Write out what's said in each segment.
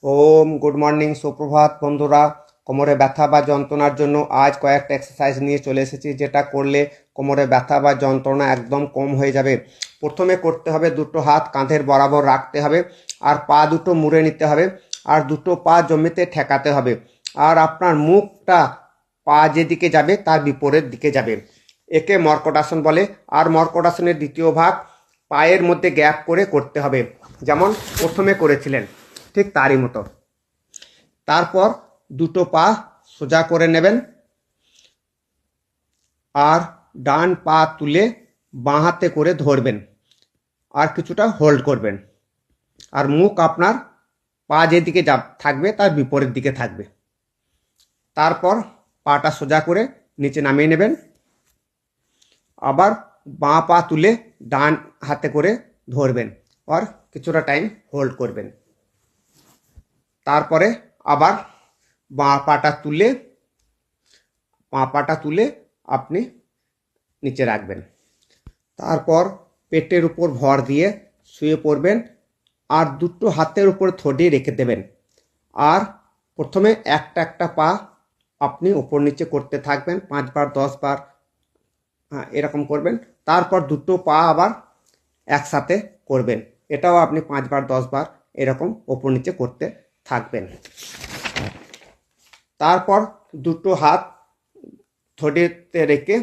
ওম good morning, সুপ্রভাত বন্ধুরা। কোমরে ব্যথা বা যন্ত্রণার জন্য আজ কয়েকটা এক্সারসাইজ নিয়ে চলে এসেছি, যেটা করলে কোমরে ব্যথা বা যন্ত্রণা একদম কম হয়ে যাবে। প্রথমে করতে হবে, দুটো হাত কাঁধের বরাবর রাখতে হবে, আর পা দুটো মুড়ে নিতে হবে, আর দুটো পা জমিতে ঠেকাতে হবে, আর আপনার মুখটা পা যেদিকে যাবে তার বিপরীত দিকে যাবে। একে মর্কটাসন বলে। আর মর্কটাসনের দ্বিতীয় ভাগ পায়ের মধ্যে গ্যাপ করে করতে হবে, যেমন প্রথমে করেছিলেন ঠিক তারই মতো। তারপর দুটো পা সোজা করে নেবেন, আর ডান পা তুলে বাঁ হাতে করে ধরবেন, আর কিছুটা হোল্ড করবেন, আর মুখ আপনার পা যেদিকে থাকবে তার বিপরীত দিকে থাকবে। তারপর পাটা সোজা করে নিচে নামিয়ে নেবেন, আবার বাঁ পা তুলে ডান হাতে করে ধরবেন, আর কিছুটা টাইম হোল্ড করবেন। তারপরে আবার বাঁ পাটা তুলে আপনি নিচে রাখবেন। তারপর পেটের উপর ভর দিয়ে শুয়ে পড়বেন, আর দুটো হাতের উপর থড়ি রেখে দেবেন। আর প্রথমে একটা পা আপনি উপর নিচে করতে থাকবেন 5 বার 10 বার, এরকম করবেন। তারপর দুটো পা আবার একসাথে করবেন, এটাও আপনি 5 বার 10 বার এরকম ওপর নিচে করতে থাকবেন। তারপর দুটো হাত থড়িতে রেখে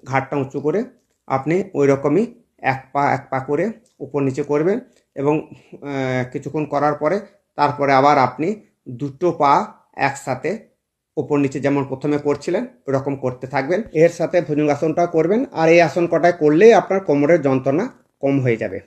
ঘাড়টা উঁচু করে আপনি ওই রকমই এক পা করে উপর নিচে করবেন, এবং কিছুক্ষণ করার পরে তারপরে আবার আপনি দুটো পা একসাথে ওপর নিচে যেমন প্রথমে করছিলেন ওরকম করতে থাকবেন। এর সাথে ভুজঙ্গাসনটাও করবেন, আর এই আসন কটায় করলেই আপনার কোমরের যন্ত্রণা কম হয়ে যাবে।